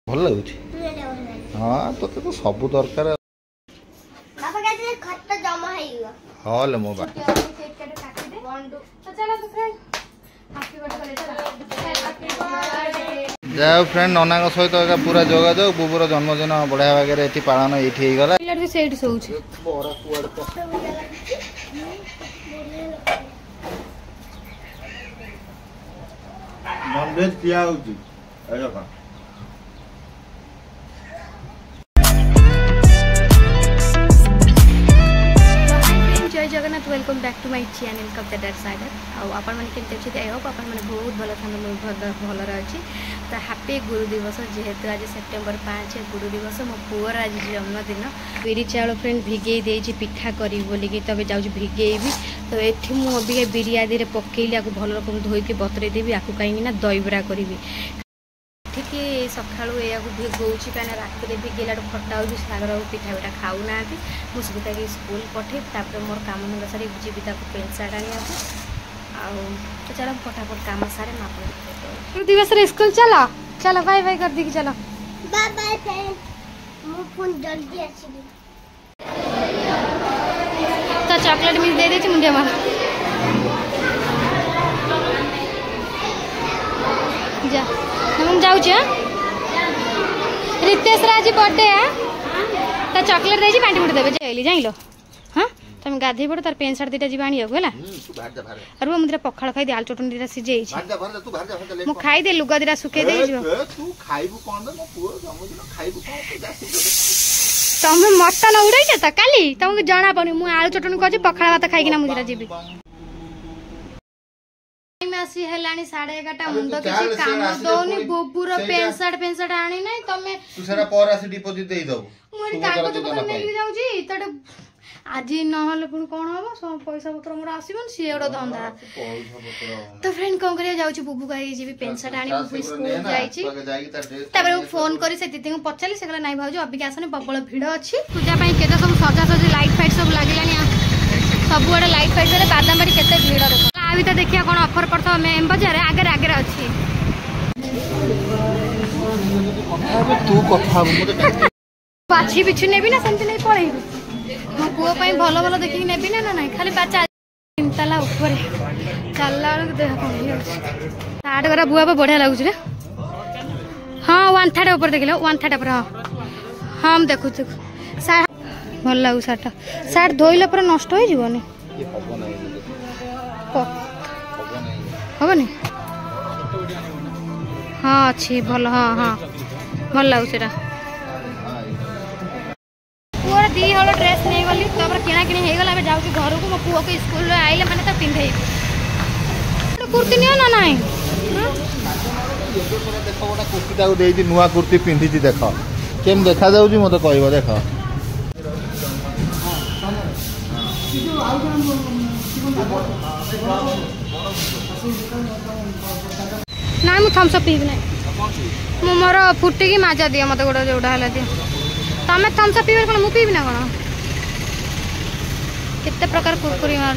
ଭଲ ଲାଗୁଛି। ହଁ ତତେ ତ ସବୁ ଦରକାର। ହଁ ଲୋ ମୋ ବା ଯାହା ଫ୍ରେଣ୍ଡ ନନାଙ୍କ ସହିତ ଏକା ପୁରା ଯୋଗାଯୋଗ। ବୁବୁର ଜନ୍ମଦିନ ବଢ଼ିଆ ବାଗରେ ଏଠି ପାଳନ ଏଇଠି ହେଇଗଲା। ସେଇଠି ଶୋଉଛି। ନନଭେଜ ଖିଆ ହଉଛି। जय Jagannath welcome back to my channel कप्तार सागर आपण मैंने केमती अच्छे आई होप आपण मैंने बहुत भल था भल अच्छी तो हैप्पी गुरु दिवस जेहेतु आज सेप्टेम्बर 5 गुरु दिवस मो पुअर आज जन्मदिन बिरी चाउल फ्रेंड भिगे देजी पिठा करी बोलिकी तब जाऊँ भिगेबी तो ये मुझे बिरी आदि पकईली आपको भल रकम धोईकी बतरे देवी आपको कहीं दहीबरा करी ठीक सका भिगोची कहीं राति भिगेला खटा हो सागर पिठा पिठा खाऊना मुझे स्कूल पठे मोर कम धंदा सारी जीवी पेंट सार्ट आने तो चलो फटाफट काम सारे दिवस स्कूल चलो चलो बाय बाय कर दी चलो बाय बाय फ्रेंड मु फोन जल्दी आसीबी तो चॉकलेट मिल दे देती मुंडे मार जा हम जाऊ रितेश आज बर्थडे है तो चॉकलेट दे पांटी मुठी देवे जाइल हाँ तुम गाधे पड़ तार पेंट सार्ट दीटा जी आनी है अरे मुझे पखाड़ खाई दे आलू चटनी दीटा सीझे मु खाई दे लुगा दीटा सुखे दे तुम मटन उड़ाई तो काली तुमको जना पानी मुझे आलू चटनी कह पखाड़ भात खाई मुझे जीवी आसी हेलानी 11:30 मुंड किसी काम दोनी बुबुर पेंट सार्ट आनी नै तमे तू सारा पर आसी डिपॉजिट देई दबो मोर कागज पत्र नै जाउ जी तडे आज न हले पुन कोन होबो सब पैसा पत्र मोर आसीबन सी एडो धंदा तो फ्रेंड कोन करिया जाउ छी बुबु गाई जी पेंट सार्ट आनी बुबु स्कूल जाई छी तबे फोन करी से दीदी को पचाली से कहला नै भाउजी अबि के आसने बबळ भीड़ अछि पूजा पई केते सब सजा सजी लाइट फाइट सब लागिलानी सब बडे लाइट फाइट रे बादामबाड़ी केते भीड़ देखो अभी तो देखिए कौन ऑफर पड़ता मेम बाजार आगे आगे अच्छी तू कथा बाछी बिछु नेबी ना सेमती नहीं पळेबी मो पुओ पई भलो भलो देखि नेबी ना ना खाली बाचा चिंताला ऊपर चलला देह कम ही अछि साड करा बुआ पे बढ़िया लागु रे हां वन थर्ड ऊपर देखिलो वन थर्ड पर हम देखु साड भल लागु साड धोइला पर नष्ट होई जीवनी हेनी हाँ अच्छी भल हाँ हाँ भल लगुच पुअर दी हल ड्रेस नहीं गली किणा किणी हो गला जाऊँ घर को मो पुओ को स्कूल आइले मैंने तो पिंधे कुर्ती नियो ना नाई देख गोटे कुर्ती नुआ कुर्ती पिंधि देख केम देखा जाऊँ मत कह देख ना मु थम्स अप पीबी ना मु मोर फुटिकी माजा दिए मत गोटे जोड़ा है दिए तमें थम्स अप पीबे कौन मु पीबी ना कौन केते प्रकार कुरकुरी मार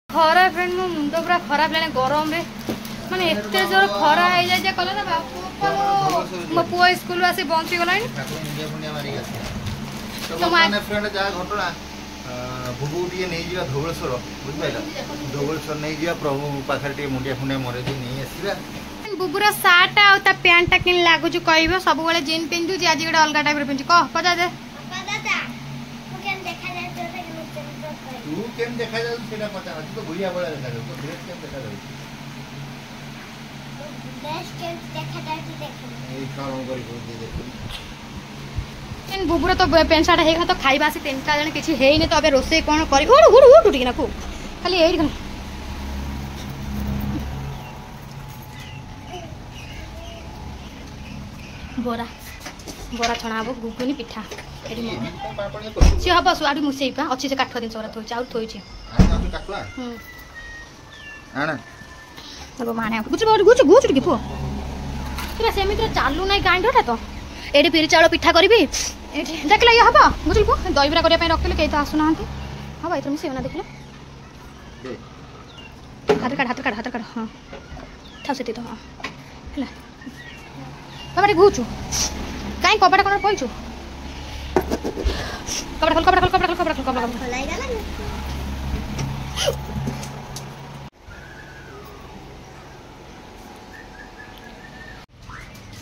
खरा फ्रेंड मो मुंड पूरा खराब लाने गरम रे माने एते जोर खरा हो जाय जे कले ना बापू मो पुओ स्कूल आसी पहुंची गलानी तो माने फ्रेंड जा घटना बुबू टे नहीं जा धवलेश्वर बुझिपाल धवलेश्वर नहीं जा प्रभु पाखे टे मुंडिया फुंडिया मरे नहीं आसवा बुबुर सार्ट आ पैंट टा कि लगुच कह सब बड़े जीन पिंधु आज गोटे अलग टाइप पिंधु कह पचा दे बुबुर तो पेंट सार्ट है तो खाଇବା आसी 3टा जन किसी है नहीं तो अबे रोसे कौन करी उड़ उड़ उड़ उठ ना खाली यही बोरा बोरा छणा हम गुगुनी पिठा सी हम सुआड़ी मुसेबा अच्छी से काठ जिन थोड़ी आउ थोड़ी माने गुच गुच गुच कि पुओ सेमित चालू ना ग्राइंडर तो ये बिरी चाउल पिठा करी देख ये हम बुझल को दहीबरा करने रखिले कहीं तो आसुना हाँ भाई तुम सेवना देख लो हाथ काट हाँ था से तो हाँ है बाबा घुचु କାଇଁ କବାଟ କଣ ପଇଛୁ କବାଟ ଖୋଲ କବାଟ ଖୋଲ କବାଟ ଖୋଲ କବାଟ ଖୋଲ କବାଟ ଖୋଲ ଖୋଲାଇ ଗଲା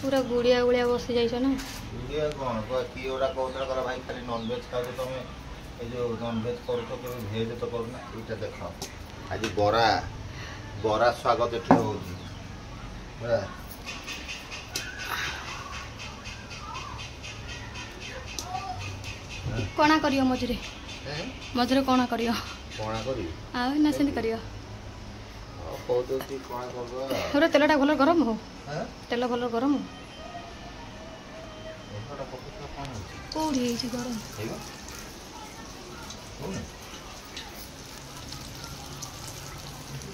पूरा गुड़िया गुड़िया बसी जाइछ ना गुड़िया कौन कि ओरा कहउतरा कर भाई खाली नॉन वेज खाओ तमे ए जो नॉन वेज करू तो केबे भेज तो करू ना एटा देखो आज बरा बरा स्वागत एठी होउची बरा कोना करियो मजरे कोना करियो आ ना सेंद करियो कहतो कि कोना करबो पूरा तेलटा भलो गरम हो तेल भलो गरम हो ओटा पकता कोन होची कोडी छी गरम हेगा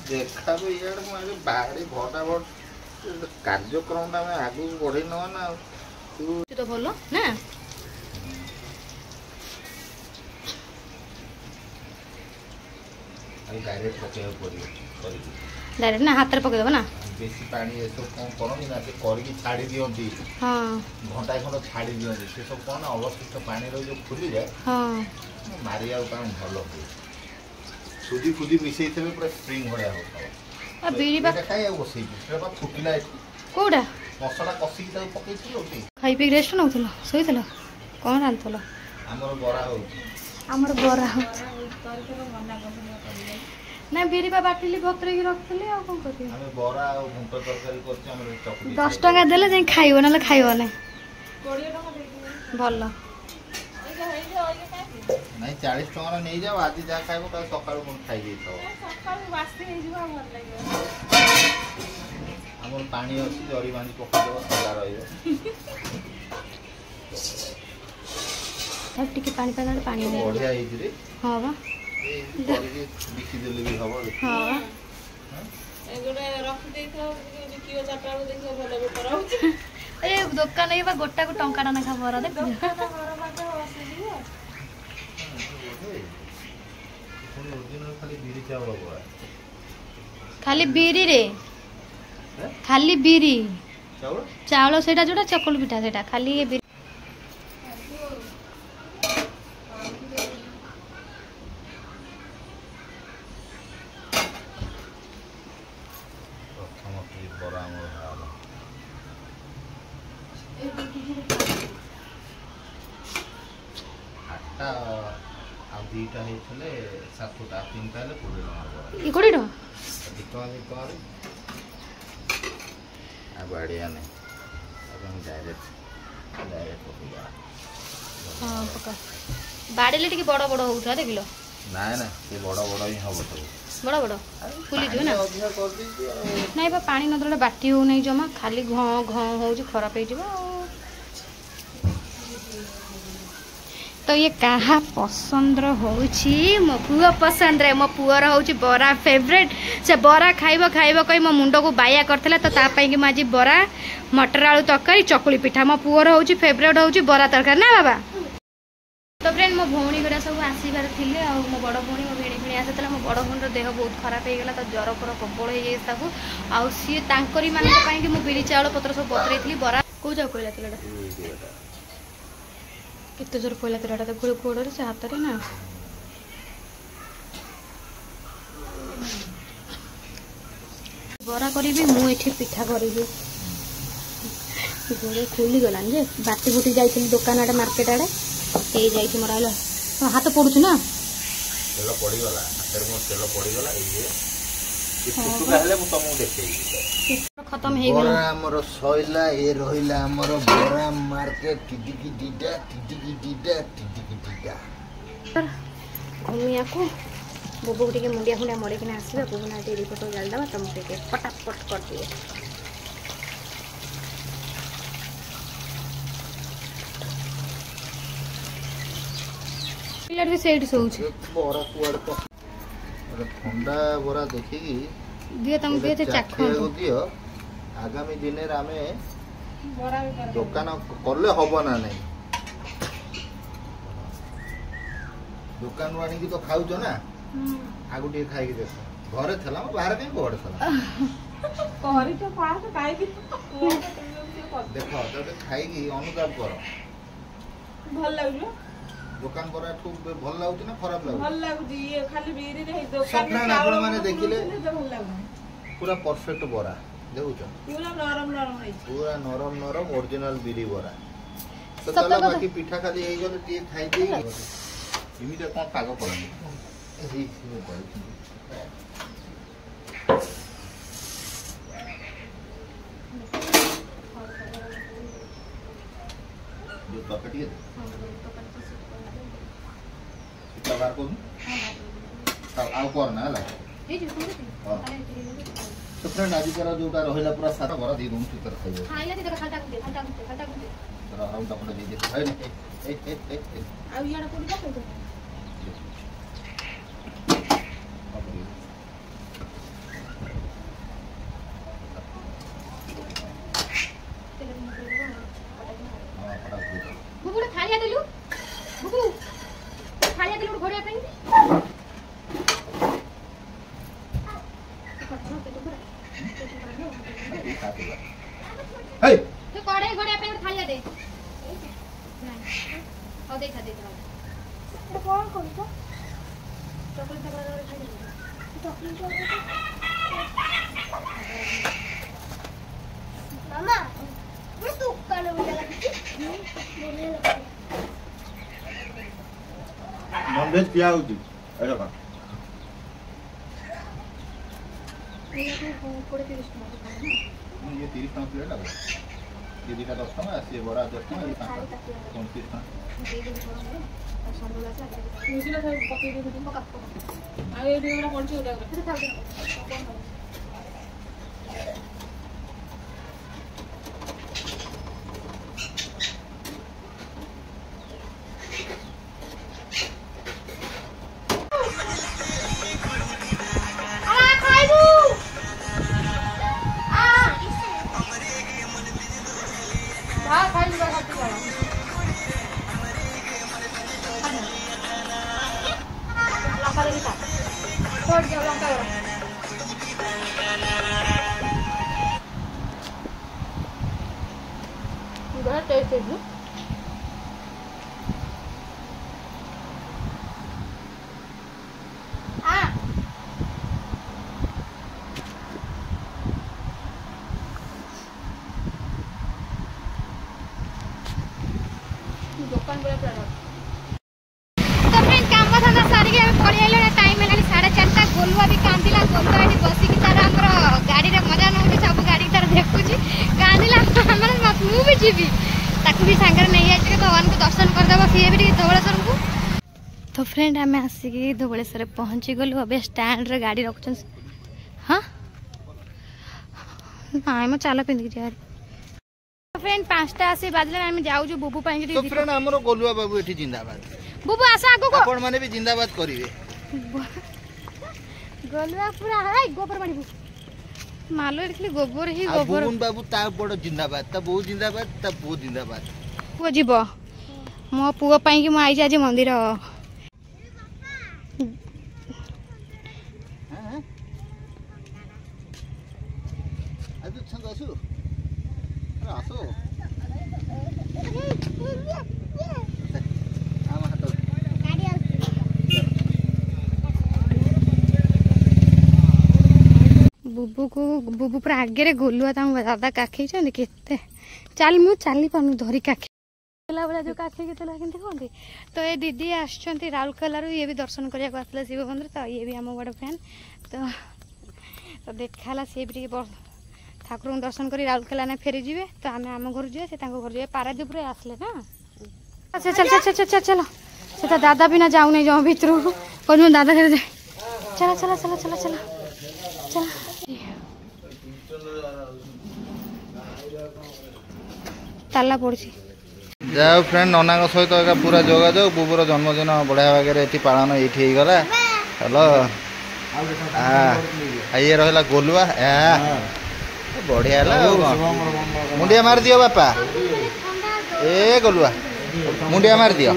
देखा भी यार मारे बाहरी भटाभट कार्यक्रमटा में आगु बढ़ी न ना तू तो भलो ना आई डायरेक्ट पकेव पड़ी डायरेक्ट ना हाथ रे पके देबो ना बेसी पानी ए सब कोन करनी ना से करकी छाड़ी दियंती हां घंटा खंड छाड़ी दियंती से सब कोन अवशिष्ट पानी रो जो खुली जाए हां मारिया काम भलो हो सुदी खुदी मिसई थे पूरा स्प्रिंग होया हो आ बीड़ी बा खाई आ बसई से बा फुटिला कोडा मसला कसी ता पकई छिलो की खाई पी रेस्ट नउथलो सोइथलो कोन रांथलो हमर बरा हो हमर बरा हो ना बीड़ी बा बाटली भतरे की रखथले आ कोन करियो हमें बरा और घंट तरकारी करछि हमर चकली 10 टका देले जे खाइबो नाले खाइबो नै 20 टका दे भलो नहीं 40 टका नहीं जाओ आज जा खाइबो काल सकाळ कोन खाइ देई तो सकाळ वास्ते हे जीवा भल लागे हमर पानी अछि जड़ी बांधी पका देबो सदा रहिबो अब टिके पानी पाना पानी दे बढ़िया हे रे हां बा ए करके बिखि देले भी हबो हां एगोडे रख देथो कियो चाटाळो देखो भलो बेटर होछ ए दुकान ए बा गोटा को टंका ना खा बरा दे दुकान घर माते हसी दियो कोन ओरिजिनल खाली बीड़ी चावल बरा खाली बीरी रे खाली बीरी चावल चावल सेटा जोटा चकुल पिठा सेटा खाली ये बीरी बरा हमर हाल आठटा आ दीटा हेतले सातटा तीनटा ले 20 टका बरा ई कोडी रो दिक्कत आ बढ़िया नहीं अब हम डायरेक्ट पकड़ा हां पका बाडीले टिके बड़ बड़ होउथा देखिलो ना ना ये बड़ा बड़ा ही हबो तो बड़ बड़ फुली जो ना अधिका कर दी नहीं बा पानी नदले बाटी हो नहीं जमा खाली घ घ होउची खराब हे जिवो तो ये कहा पसंद होउची मो पुआ पसंद रे मो पुअर होउची बरा फेवरेट से बरा खाइबो खाइबो कई मो मुंडो को बाया करथले तो ता पई कि माजी बरा मटर आलू तरकारी चकुली पिठा मो पुअर होउची फेवरेट होउची बरा तरकारी ना बाबा तो फ्रेंड मो भौणी गुड़ा सब आसीबार थिले आ मो बड़ भौणी मो भेणी भेणी आसतला मो बड़ भौणी देह बहुत खराब हे गेला तो ज्वर पर प्रबल हे जाई ताकू आ सी तांकरी मान पई कि मो बिड़ी चावल पत्र सब बतरै थली बरा को जा कोइला तिलडा कितने जोर कोइला तिलडा तो गुड़ गोड़ से हाथ रे ना बरा करी मु एठी पिठा करी गोड़े खुली गलान जे बाटी बुटी जाइछिन दुकान आडे मार्केट आडे ए जाइछि मोर आइलो तो हाथ पडुछ ना तेल पड़ी गला हाथ में तेल पड़ी गला ए जे फुटू कहले मु तुमको देखै खत्म हे गेल बरा हमर सोइला ए रहिला हमर बरा मार्केट टिटिकी डिडा घुमिया को बोबो टिके मुंडिया खुंडिया मरे किना आसीबा बोबो ना डेरी फोटो जाल दबा तुम के फटाफट कर दिए पिलर भी सेट सोउछ बरा कुआड़ प ठंडा बरा देखि दियो तुम दियो चाखो दियो आगामी दिन रे आमे बरा भी कर दुकान करले हबो ना नहीं दुकान वाणी की तो खाऊ जो ना आगु टे खाई के देखो घरे थला बाहर कहीं कोड थला कहरी तो पास काई की देख तोते खाई अनुताप कर ଭଲ ଲାଗୁଛି दुकान बरा ठू भल लागुच ना खराब लागुच ଭଲ ଲାଗୁଛି ଇଏ ଖାଲି ବିରିରେ ହେଇ ଦୋକାନରେ ସପ୍ନା ଚାଉଳ ଆପଣ ମାନେ ଦେଖିଲେ ଭଲ ଲାଗୁନି पूरा परफेक्ट बरा देखुछ ପୁରା ନରମ ନରମ ହେଇଛି पूरा नरम नरम ओरिजिनल बिरी बरा तो सत चलो कथा। बाकी पिठा खाली एई गले टिए खाई दे इमिडिया कोन पागो करनी एही मैं कहू जो पकड़िए पिठा बार को तब आउ करना हला तो फ्रेंड आज कर जोटा रहिला पूरा सारा भरा दे दूं चित्र खाइबो तर राउंड अपन दे दे है ए ଆଉ ଇଆଡେ କୋଉଠି ପକେଇଛ ବୁବୁଡେ ଥାଳିଆ ଦେଲୁ ବୁବୁ ଥାଳିଆ ଦେଲୁ ଘୋଡିଆ ପାଇଁ हे ତୁ କଡେଇ ଘୋଡିଆ ପାଇଁ ଥାଳିଆ ଦେ ଆଉ ଦେଖା ଦେଖା এটা কোন করছো ଚକଲେଟ ଥାଳିଆ ଖାଇ মামা मैं दुकान में लगी बोलने लगा नॉन वेज किया होती एटा का କୋଡେ 30 ଟଙ୍କା ये 30 टका प्लेट आ ये दिखा 10 टका ये बड़ा 10 टका ये 5 टका 29 टका ମିଶିଲା ସବୁ ପକେଇ ଦେଇଥିଲି ପକା ଆଉ ଏଇଠି ଗୋଟେ ପଡିଛି ଓଦା କରି ସେଟା ଥାଉ दुकान बड़ा प्यारा तो फ्रेंड काम धंदा सारी के पड़ी आइलो टाइम हेलानी 4:30 गोलुआ भी कांदिला गोलुआ एठी बसी की तार हमर गाड़ी रे मजा नउठी सब गाड़ी तार देखुची कांदिला हमर मु भी जीवी ताकू भी संगर नहीं आछि के भगवान को दर्शन कर देबो सिए भी धवळेश्वर को तो फ्रेंड हमें आसी की धवळेश्वर पहुंची गलु अबे स्टैंड रे गाड़ी रखछन हां नाइ म चाला पिंदी जा फ्रेंड 5टा आसी बाजले हम जाऊ जो बुबू पाई तो फ्रेंड हमरो गोलुआ बाबू एठी जिंदाबाद बुबू आसा आगो को आपण माने भी जिंदाबाद करिवे गोलुआ पूरा हाय गोबर बाड़ी मालो देखली गोबर ही आ गोबर बुबुन बाबू ता बड़ जिंदाबाद ता बहु जिंदाबाद ता बहु जिंदाबाद पुओ जीव मो पुओ पाई कि मो आई जा मंदिर आज छंद आसु अरे आसो आम हाथ गाड़ी बुबू पूरा आगे गोलुआ दादा काखी केते चल मु चली पानु धरी काखी बेला जो काखी के कहते तो ये दीदी आसुँच राउरकेला ये भी दर्शन करने को आसला शिव मंदिर तो ये भी आम बड़ फ्रेंड तो देखा सी भी ठाकुर दर्शन कर राउरकेला ना फेरी जी तो आम आम घर जाए से घर जाए पारादीप आसले ना अच्छा चल चल चल चल चलो से दादा भी ना जाऊ नहीं जाओ भीतर को दादा घर जाए चला चला चला चला चला चला ताला पड़ी जाओ फ्रेंड नना सहित तो पूरा जोगाजोग बुबुर जन्मदिन बढ़िया भागे ये पालन ये गला हेलो ये रहा गोलुआ बढ़िया मुंडिया मार दियो बापा ए गोलुआ मुंडिया मार दियो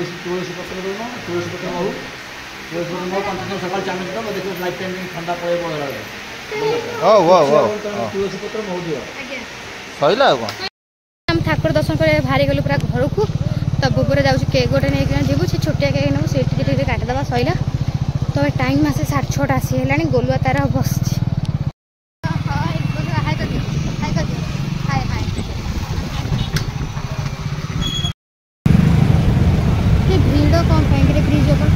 ओ सैला कौन ठाकुर दर्शन कर बाहरी गलु पूरा घर को तो बुबुरे जाऊँ केक गोटे नहीं जीवु से छोटिया केक नौ से काटिदेवा सैला तो टाइम आसे 6:30 आसी गोलुआ तार बस भिड़ कौन ब्रिज ऊपर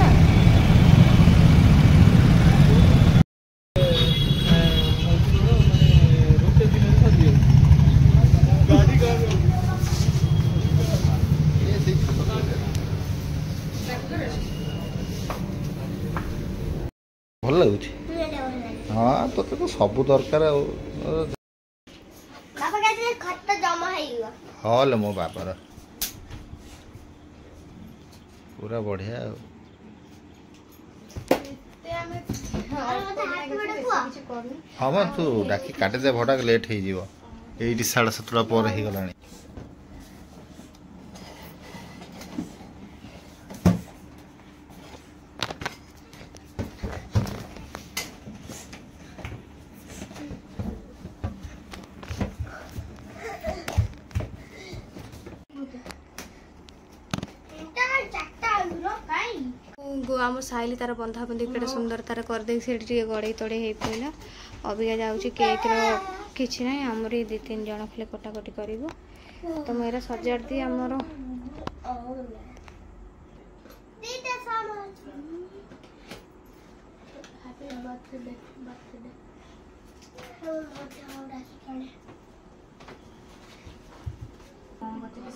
भल लगुच हाँ तो सब दरकार हल मो बापार पूरा बढ़िया हाँ मैं तू डाकी काटिदे भटा लेट हो 7:30 पर हो गला आम साइली तार बंधा बंधी केटे सुंदर तार करदे गड़े तड़े हो पड़ा अबिका जाऊँगी केक रही ना आमर 2-3 जन खाली कटाकटी करूँ तो मेरा सजाड़ दी आमर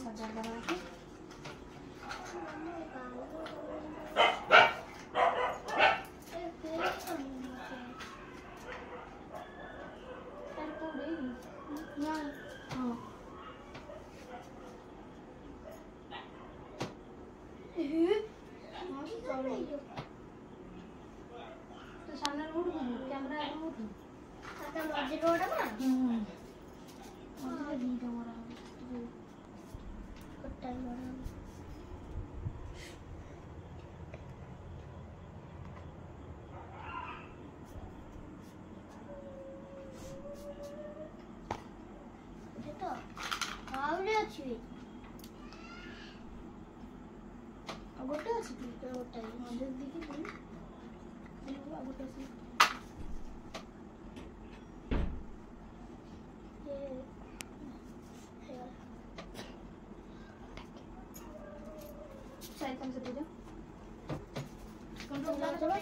सजा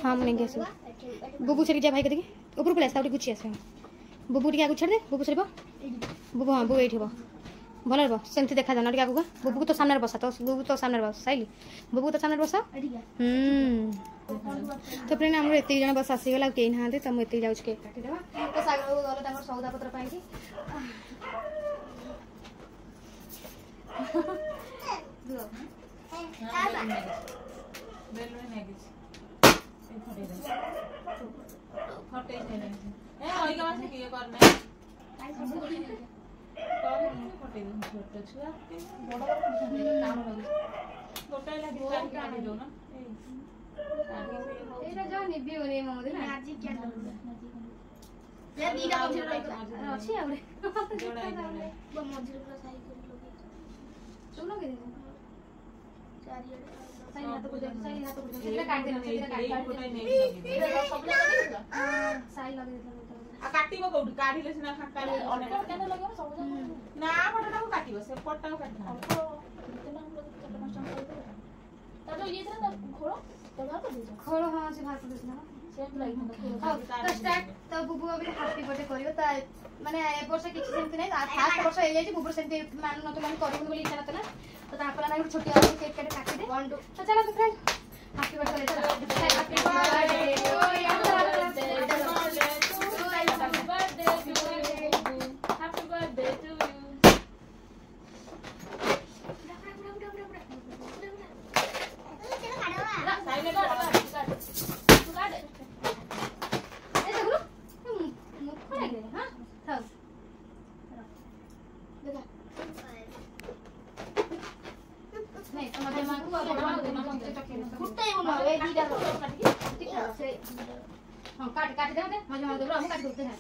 हाँ मुझे बुबू छड़ी जा भाई के देखिए ऊपर पलैस गुची आस बुबू टे आगे छाड़ दे बुबू छड़ बुबू हाँ बुबू ये भल रहा सेमती देखा जाना टे आगे बुबू तो सामने बसा तो बुबू तो सामने बस साइली बुबू तो सामने बसा तो फ्रेंड आम एत जन बस आसीगला कहीं ना तो मुझे जाऊँ केक काटिदेवा तो सागर बाबू गले सौदा पत्र पाई काटिबो कोठी काढिले सिना काढिले अनेक केन लगे सब ना फटटा को काटिबो से पट्टा को काटना ता जो ये था खोलो तो बाहर कर दीजिए खोलो हाँ से बाहर कर देना सेम लाइक तो स्टार्ट तो बुबू अभी हैप्पी बर्थडे करियो ता माने ए वर्ष किछि सेमति नै फास्ट वर्ष हे जाई बुबू सेमति मान न तो मान करियो बोली इच्छा नतला तो तापर ना छोटी वाली केक काटी दे 1 2 तो चलो तो friend happy birthday happy birthday to काट दे मजे मजे हम काट देते हैं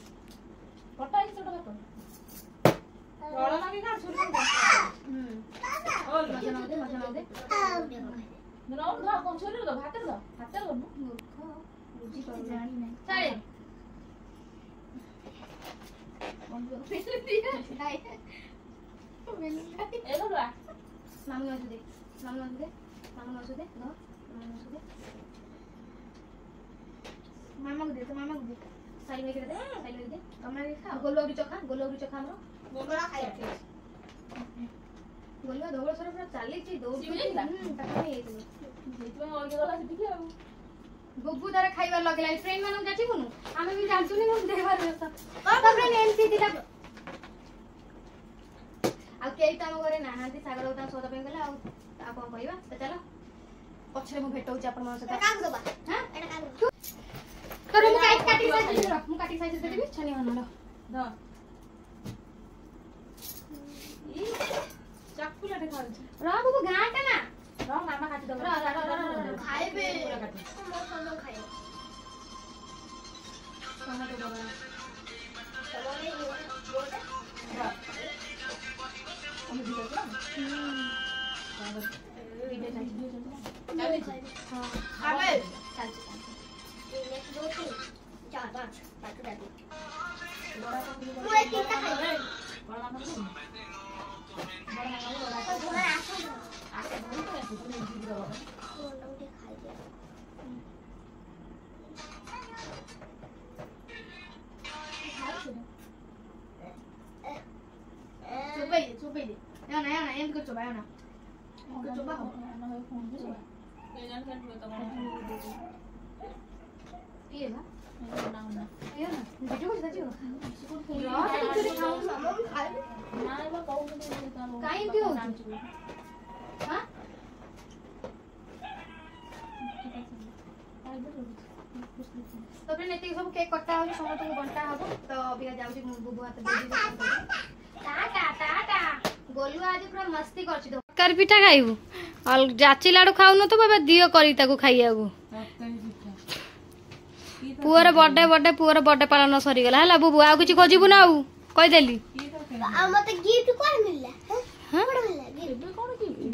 पट्टा ही छोटा कर ତଳ ଲାଗି କାଢ ଛୁରୀ ମଜା ନଦେ ନ ଧୁଆ କଣ ଛୁରୀ ଦବ ହାତରେ ଦବ ମୂର୍ଖ ବୁଝି ଜାଣି ନାହିଁ ଚାଲେ ଏ ଧୁଆ ମାମୁ ଆସୁ ଦେ ମାମାକୁ ଦେ ସାଇ ନେଇକି ଦେ ତମେ ଖା ଗୋଲଉରି ଚଖା ଆମର ଗୋଲରା ଖାଇବା ଗୋଲୁଆ ଧବଳେଶ୍ୱର ପୁରା ଚାଲିଛି ଦୌଡୁଛି ତାକୁ ନେଇଯାଇଥିଲି ସେଇଥିପାଇଁ ଅଲଗା ଗଲା ସେଠିକି ଆଉ ବୁବୁ ତାର ଖାଇବାର ଲଗେଇଲାଣି ଫ୍ରେଣ୍ଡ ମାନଙ୍କୁ ଯାଚିବୁନୁ ଆମେ ବି ଜାଣିଛୁନି କଣ ଦେବାର ତାପରେ ଏମିତି ଦିଟା ଆଉ କେହି ତ ଆମ ଘରେ ନାହାନ୍ତି ସାଗର ତାଙ୍କ ସୌଦା ପାଇଁ ଗଲେ ଆଉ କଣ କହିବା ତ ଚାଲ ପଛରେ ମୁଁ ଭେଟଉଛି ଆପଣମାନଙ୍କ ସହିତ ମୁଁ କାଟି ସାଇଜ ଦେବି ଛାନି ହନଲ ଧ ଚାକୁଲାଟେ ଖାଉଛି ର ବୁବୁ ଗାଁ ଟା ନା ର ମାମା କାଟି ଦବ ଖାଇବେ କାଟି ମୋ ସାଙ୍ଗ ଖାଇବେ ଟମାଟୋ ଦବା ଆମେ ଦିଅ ତ ଖାবে ଚାଲଛି চার পাঁচ তাকে দাও বড় ମୁଁ ଏ ତିନିଟା ଖାଇବି ବଡ ମାମା ଘରେ ଆସ ଟିକେ ଖାଇଦିଅ ଚୋବେଇ ଦେ ଏନା ଏମିତି କରି ଚୋବା ଏନା ଚୋବା ହବ ଇଏ ବା ଭିଡ଼ିଓ କରୁଛି ତାଜି କାଇଁ ଏମିତି ହଉଛି ହଁ ତାପରେ ଏତିକି ସବୁ କେକ୍ କଟା ହଉଛି ସମସ୍ତଙ୍କୁ ବଣ୍ଟା ହବ ତ ଅବିକା ଯାଉଛି ମୁଁ ବୁବୁ ହାତ ଟାଟା ଗୋଲୁଆ ଆଜି ପୁରା ମସ୍ତି କରିଛି ତରକାରୀ ପିଠା ଖାଇବୁ ଯାଚି ଲାଡୁ ଖାଉନଥିବୁ ଏବେ ଦିଅ କରି ତାକୁ ଖାଇବାକୁ ପୁଅର ବର୍ଥଡେ ପାଳନ ସରିଗଲା ହେଲା ବୁବୁ ଆଉ କିଛି ଖୋଜିବୁ ନା ଆଉ କହିଦେଲି ଆଉ ମତେ ଗିଫ୍ଟ କଣ ମିଳିଲା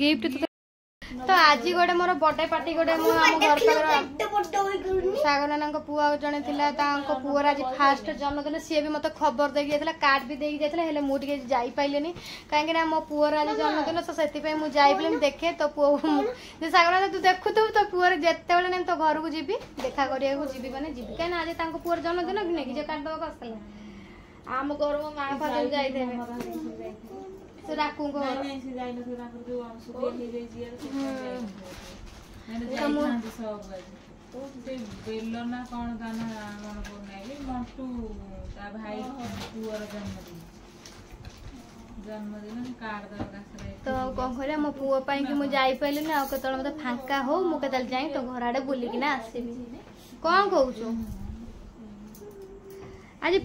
ଗିଫ୍ଟ ତ ଆଜି ଗୋଟେ ମୋର ବର୍ଥଡେ ପାର୍ଟି ଗୋଟେ ମୁଁ ଆମ ଘର ସାଗର ନାନାଙ୍କ ପୁଅ ଜଣେ ଥିଲା ତାଙ୍କ ପୁଅର ଆଜି ଫାଷ୍ଟ ଜନ୍ମଦିନ ସିଏ ବି ମତେ ଖବର ଦେଇକି ଯାଇଥିଲା କାର୍ଡ ବି ଦେଇକି ଯାଇଥିଲା ହେଲେ ମୁଁ ଟିକେ ଯାଇପାରିଲିନି କାହିଁକି ନା ମୋ ପୁଅର ଆଜି ଜନ୍ମଦିନ ତ ସେଥିପାଇଁ ମୁଁ ଯାଇପାରିଲିନି ଦେଖେ ତୋ ପୁଅ ସାଗର ନାନା ତୁ ଦେଖୁଥିବୁ ତୋ ପୁଅର ଯେତେବେଳେ ନାଇଁ ତୋ ଘରକୁ ଯିବି ଦେଖା କରିବାକୁ ଯିବି ମାନେ ଯିବି କାହିଁକି ନା ଆଜି ତାଙ୍କ ପୁଅର ଜନ୍ମଦିନ କି ନାଇଁ ଯେ କାର୍ଡ ଦେବାକୁ ଆସିଥିଲା ଆମ ଘର ମୋ ମା ଫାଦର ଯାଇଥିବେ ସେ ରାକୁଙ୍କ ଘର ବେଲନା କଣ ତା ନା ମନେ ପଡୁନାହିଁ ମଣ୍ଟୁ ତା ଭାଇ ପୁଅର ଜନ୍ମଦିନ କାର୍ଡ ଦବାକୁ ଆସିଲେ ତ କଣ କରିବା ମୋ ପୁଅ ପାଇଁ କି ମୁଁ ଯାଇପାରିଲିନି ଆଉ କେତେବେଳେ ମତେ ଫାଙ୍କା ହଉ ମୁଁ କେତେବେଳେ ଯାଇ ତୋ ଘର ଆଡେ ବୁଲିକିନା ଆସିବି କଣ କହୁଛୁ ଆଜି